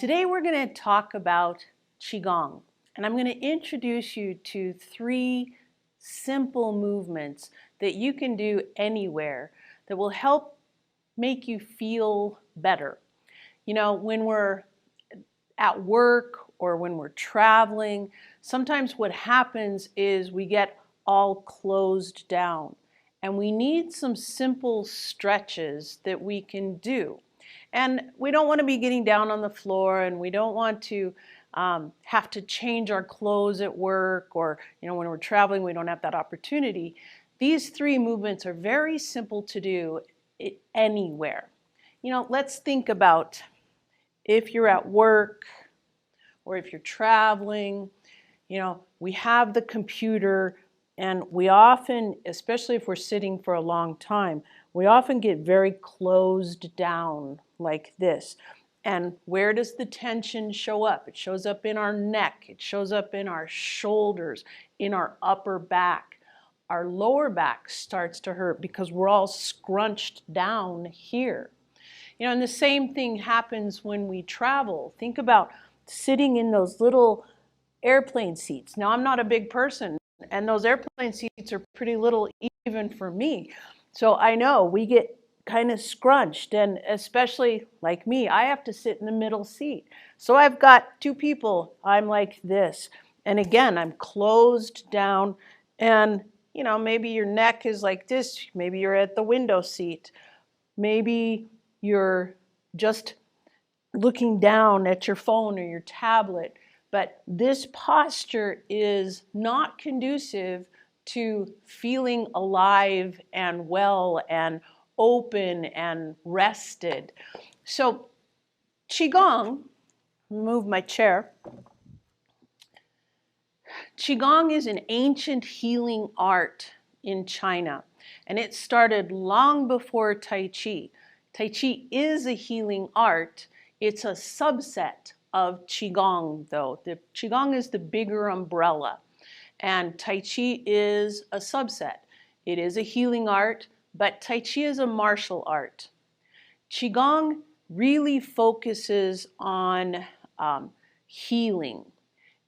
Today we're going to talk about Qigong, and I'm going to introduce you to 3 simple movements that you can do anywhere that will help make you feel better. You know, when we're at work or when we're traveling, sometimes what happens is we get all closed down, and we need some simple stretches that we can do. And we don't want to be getting down on the floor, and we don't want to have to change our clothes at work, or when we're traveling we don't have that opportunity. These 3 movements are very simple to do anywhere. Let's think about if you're at work or if you're traveling. We have the computer, and we often, especially if we're sitting for a long time, we often get very closed down like this. And where does the tension show up? It shows up in our neck, it shows up in our shoulders, in our upper back. Our lower back starts to hurt because we're all scrunched down here. And the same thing happens when we travel. Think about sitting in those little airplane seats. Now, I'm not a big person, and those airplane seats are pretty little even for me. So I know we get kind of scrunched, and especially like me, I have to sit in the middle seat. So I've got 2 people, I'm like this. And again, I'm closed down, and maybe your neck is like this, maybe you're at the window seat, maybe you're just looking down at your phone or your tablet. But this posture is not conducive to feeling alive and well and open and rested. So Qigong, move my chair. Qigong is an ancient healing art in China, and it started long before Tai Chi. Tai Chi is a healing art. It's a subset of Qigong, though. The Qigong is the bigger umbrella, and Tai Chi is a subset. It is a healing art, but Tai Chi is a martial art. Qigong really focuses on healing.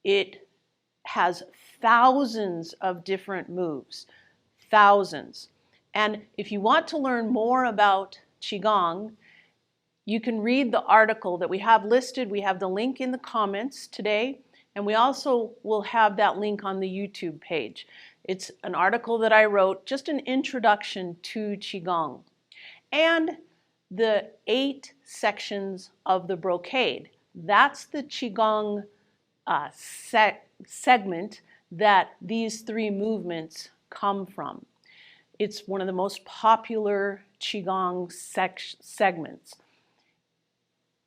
It has thousands of different moves, thousands. And if you want to learn more about Qigong, you can read the article that we have listed. We have the link in the comments today, and we also will have that link on the YouTube page. It's an article that I wrote, just an introduction to Qigong, and the 8 sections of the brocade. That's the Qigong segment that these 3 movements come from. It's one of the most popular Qigong segments.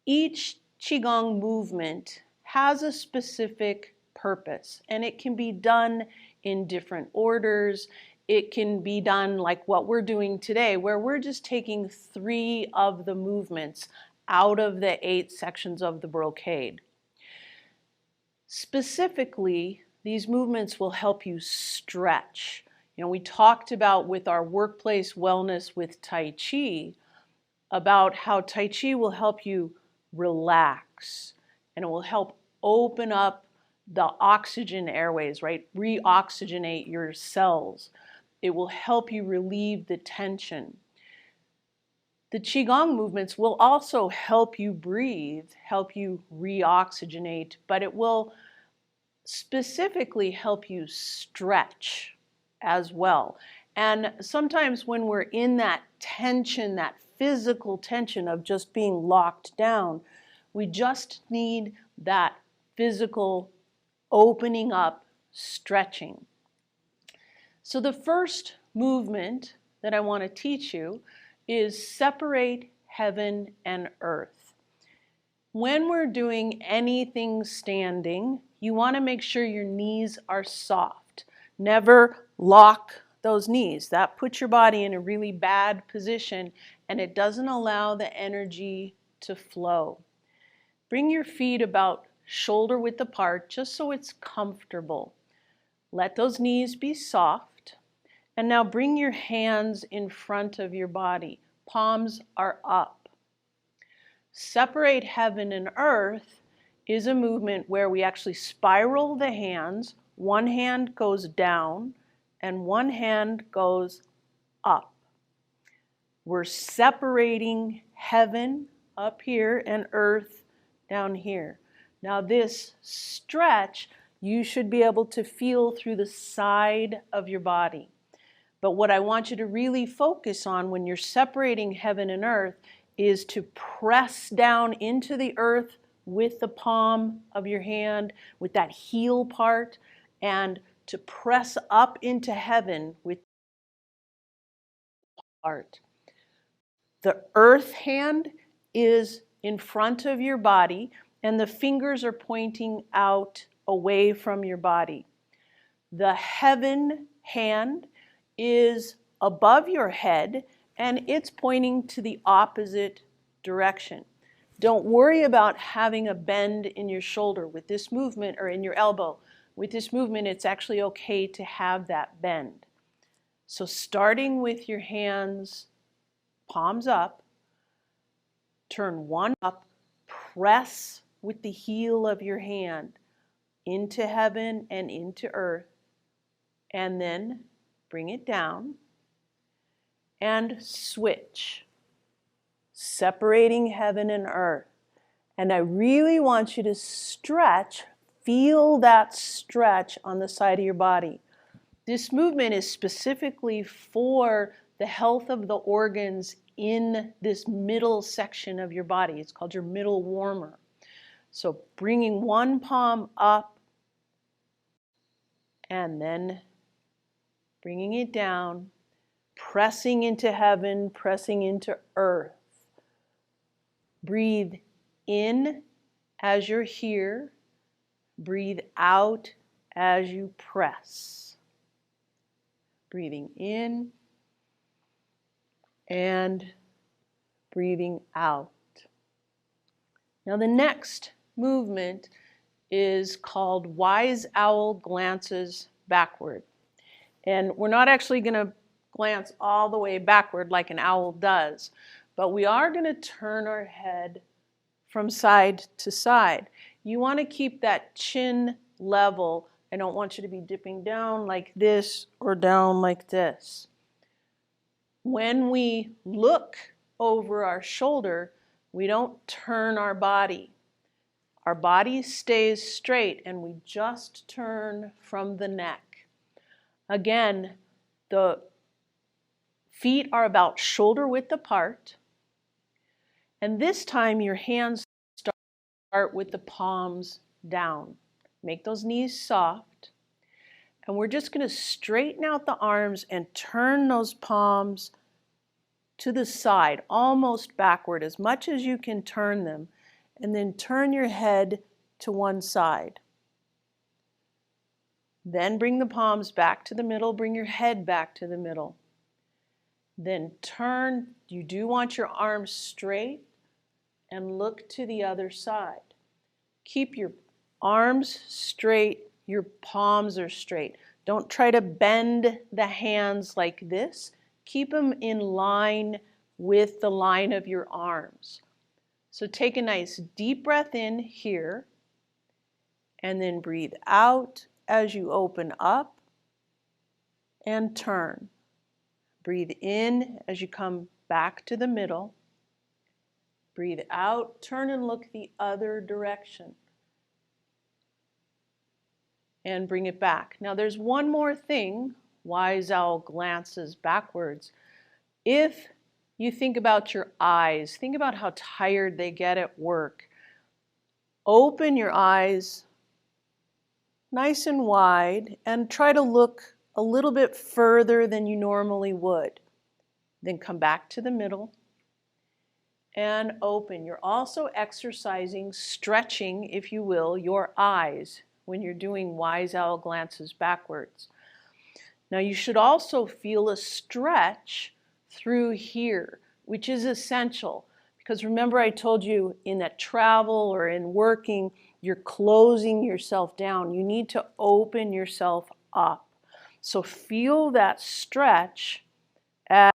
Each Qigong movement has a specific purpose, and it can be done in different orders. It can be done like what we're doing today, where we're just taking 3 of the movements out of the 8 sections of the brocade. Specifically, these movements will help you stretch. We talked about with our workplace wellness with Tai Chi about how Tai Chi will help you relax, and it will help open up the oxygen airways, right? Reoxygenate your cells. It will help you relieve the tension. The Qigong movements will also help you breathe, help you reoxygenate, but it will specifically help you stretch as well. And sometimes when we're in that tension, that physical tension of just being locked down, we just need that physical opening up, stretching. So the first movement that I want to teach you is separate heaven and earth. When we're doing anything standing, you want to make sure your knees are soft. Never lock those knees. That puts your body in a really bad position, and it doesn't allow the energy to flow. Bring your feet about shoulder width apart, just so it's comfortable. Let those knees be soft. And now bring your hands in front of your body. Palms are up. Separate heaven and earth is a movement where we actually spiral the hands. One hand goes down and one hand goes up. We're separating heaven up here and earth down here. Now this stretch, you should be able to feel through the side of your body. But what I want you to really focus on when you're separating heaven and earth is to press down into the earth with the palm of your hand, with that heel part, and to press up into heaven with the part. The earth hand is in front of your body, and the fingers are pointing out away from your body. The heaven hand is above your head, and it's pointing to the opposite direction. Don't worry about having a bend in your shoulder with this movement or in your elbow. With this movement, it's actually okay to have that bend. So starting with your hands, palms up, turn one up, press with the heel of your hand into heaven and into earth, and then bring it down and switch, separating heaven and earth. And I really want you to stretch, feel that stretch on the side of your body. This movement is specifically for the health of the organs in this middle section of your body. It's called your middle warmer. So bringing one palm up and then bringing it down, pressing into heaven, pressing into earth. Breathe in as you're here. Breathe out as you press. Breathing in and breathing out. Now the next movement is called Wise Owl Glances Backward. And we're not actually going to glance all the way backward like an owl does, but we are going to turn our head from side to side. You want to keep that chin level. I don't want you to be dipping down like this or down like this. When we look over our shoulder, we don't turn our body. Our body stays straight and we just turn from the neck. Again, the feet are about shoulder width apart. And this time your hands start with the palms down. Make those knees soft. And we're just going to straighten out the arms and turn those palms to the side, almost backward, as much as you can turn them. And then turn your head to one side. Then bring the palms back to the middle, bring your head back to the middle. Then turn, you do want your arms straight and look to the other side. Keep your arms straight, your palms are straight. Don't try to bend the hands like this. Keep them in line with the line of your arms. So take a nice deep breath in here and then breathe out as you open up and turn. Breathe in as you come back to the middle. Breathe out, turn and look the other direction. And bring it back. Now there's one more thing, Wise Owl glances backwards. If you think about your eyes, think about how tired they get at work. Open your eyes nice and wide and try to look a little bit further than you normally would. Then come back to the middle and open. You're also exercising, stretching, if you will, your eyes when you're doing Wise Owl glances backwards. Now you should also feel a stretch through here, which is essential. Because remember I told you in that travel or in working, you're closing yourself down. You need to open yourself up. So feel that stretch as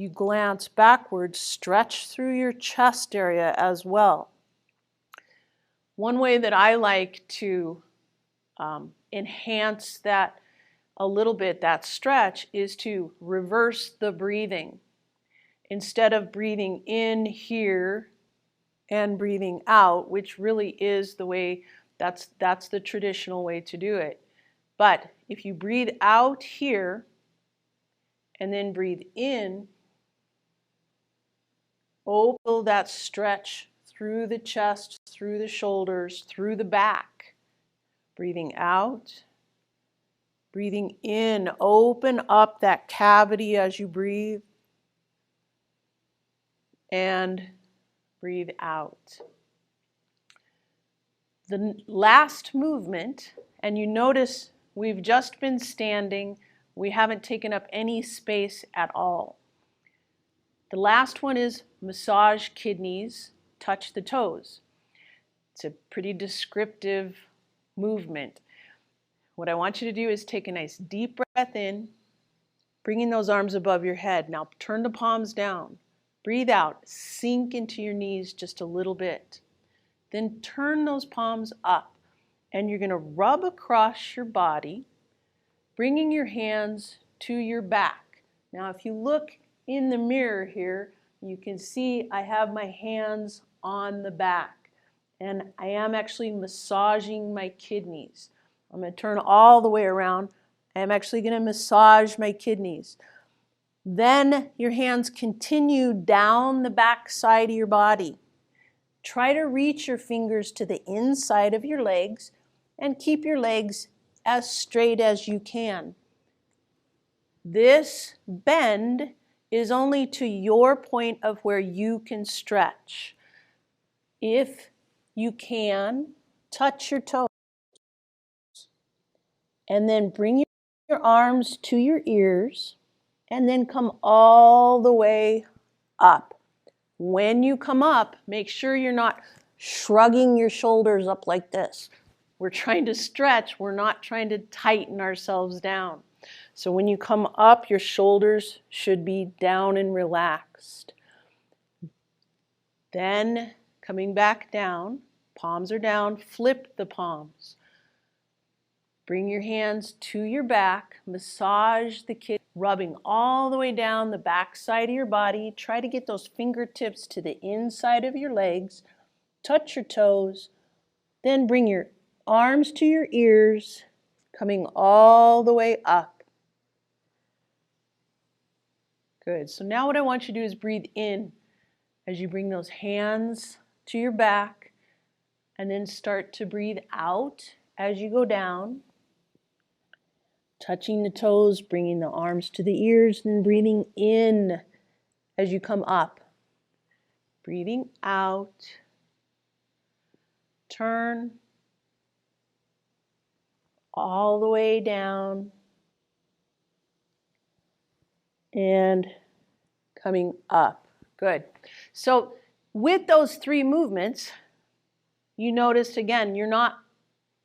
you glance backwards, stretch through your chest area as well. One way that I like to enhance that a little bit, that stretch, is to reverse the breathing. Instead of breathing in here and breathing out, which really is the way, that's the traditional way to do it. But if you breathe out here and then breathe in, open that stretch through the chest, through the shoulders, through the back. Breathing out, breathing in, open up that cavity as you breathe, and breathe out. The last movement, and you notice we've just been standing, we haven't taken up any space at all. The last one is massage kidneys, touch the toes. It's a pretty descriptive movement. What I want you to do is take a nice deep breath in, bringing those arms above your head. Now turn the palms down. Breathe out, sink into your knees just a little bit. Then turn those palms up, and you're going to rub across your body, bringing your hands to your back. Now if you look in the mirror here, you can see I have my hands on the back, and I am actually massaging my kidneys. I'm going to turn all the way around. I'm actually going to massage my kidneys. Then your hands continue down the back side of your body. Try to reach your fingers to the inside of your legs and keep your legs as straight as you can. This bend is only to your point of where you can stretch. If you can, touch your toes and then bring your arms to your ears and then come all the way up. When you come up, make sure you're not shrugging your shoulders up like this. We're trying to stretch, we're not trying to tighten ourselves down. So when you come up, your shoulders should be down and relaxed. Then coming back down, palms are down, flip the palms. Bring your hands to your back, massage the kidney, rubbing all the way down the back side of your body. Try to get those fingertips to the inside of your legs. Touch your toes. Then bring your arms to your ears, coming all the way up. Good. So now what I want you to do is breathe in as you bring those hands to your back, and then start to breathe out as you go down. Touching the toes, bringing the arms to the ears, and breathing in as you come up. Breathing out. Turn all the way down. And coming up. Good. So with those three movements, you notice again,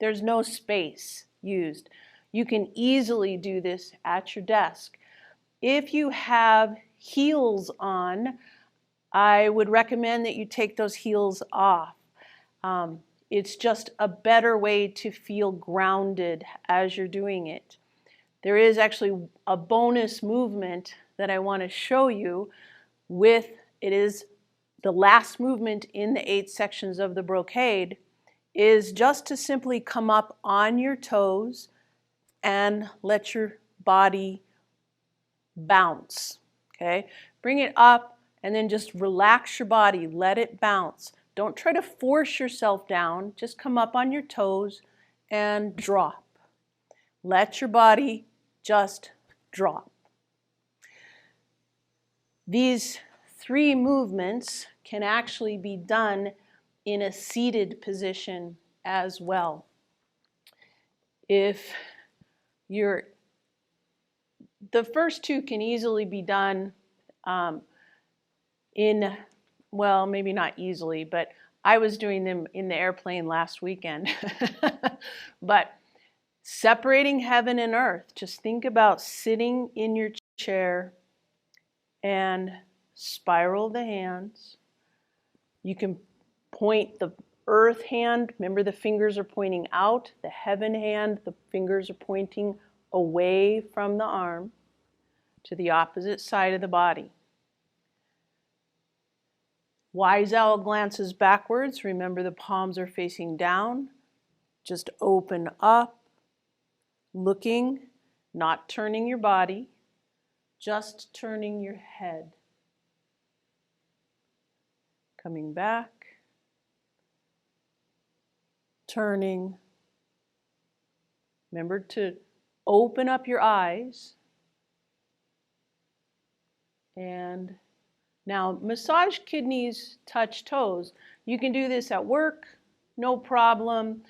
there's no space used. You can easily do this at your desk. If you have heels on, I would recommend that you take those heels off. It's just a better way to feel grounded as you're doing it. There is actually a bonus movement that I want to show you it is the last movement in the 8 sections of the brocade, is just to simply come up on your toes and let your body bounce, okay? Bring it up and then just relax your body, let it bounce. Don't try to force yourself down, just come up on your toes and drop. Let your body just drop. These 3 movements can actually be done in a seated position as well. The first 2 can easily be done well, maybe not easily, but I was doing them in the airplane last weekend. But separating heaven and earth, just think about sitting in your chair and spiral the hands. You can point the earth hand, remember the fingers are pointing out, the heaven hand, the fingers are pointing away from the arm to the opposite side of the body. Wise owl glances backwards. Remember the palms are facing down. Just open up, looking, not turning your body, just turning your head. Coming back, turning. Remember to open up your eyes. And now massage kidneys, touch toes. You can do this at work, no problem.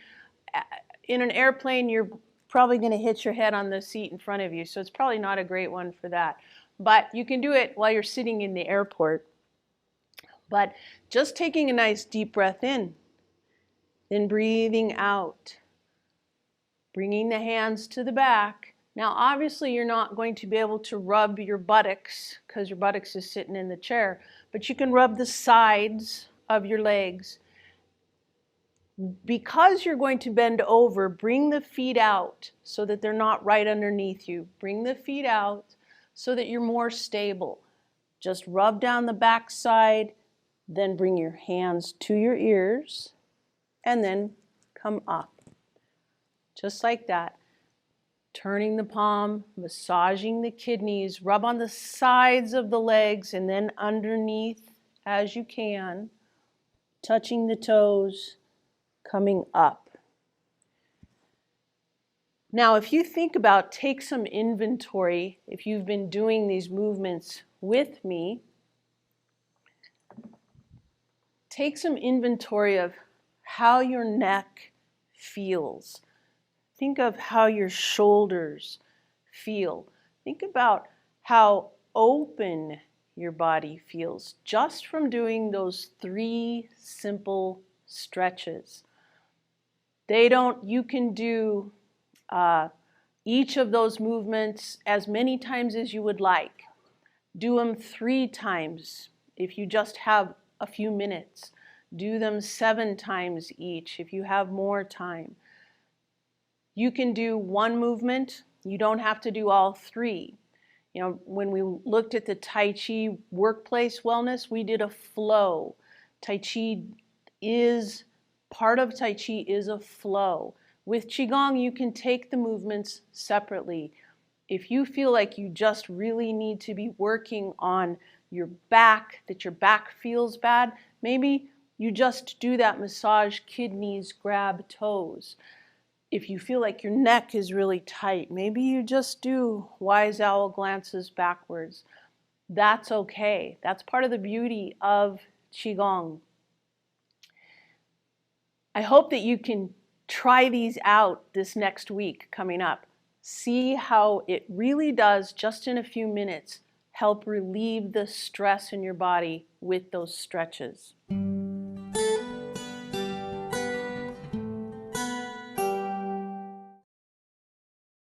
In an airplane, you're probably going to hit your head on the seat in front of you, so it's probably not a great one for that. But you can do it while you're sitting in the airport. But just taking a nice deep breath in, then breathing out, bringing the hands to the back. Now, obviously, you're not going to be able to rub your buttocks because your buttocks is sitting in the chair, but you can rub the sides of your legs. Because you're going to bend over, bring the feet out so that they're not right underneath you. Bring the feet out so that you're more stable. Just rub down the back side, then bring your hands to your ears, and then come up. Just like that. Turning the palm, massaging the kidneys, rub on the sides of the legs and then underneath as you can, touching the toes, coming up. Now, if you think about, take some inventory, if you've been doing these movements with me, take some inventory of how your neck feels. Think of how your shoulders feel. Think about how open your body feels just from doing those 3 simple stretches. You can do each of those movements as many times as you would like. Do them 3 times if you just have a few minutes. Do them 7 times each if you have more time. You can do 1 movement. You don't have to do all 3. You know, when we looked at the Tai Chi workplace wellness, we did a flow. Part of Tai Chi is a flow. With QiGong, you can take the movements separately. If you feel like you just really need to be working on your back, that your back feels bad, maybe you just do that massage kidneys, grab toes. If you feel like your neck is really tight, maybe you just do wise owl glances backwards. That's okay. That's part of the beauty of QiGong. I hope that you can try these out this next week coming up. See how it really does, just in a few minutes, help relieve the stress in your body with those stretches.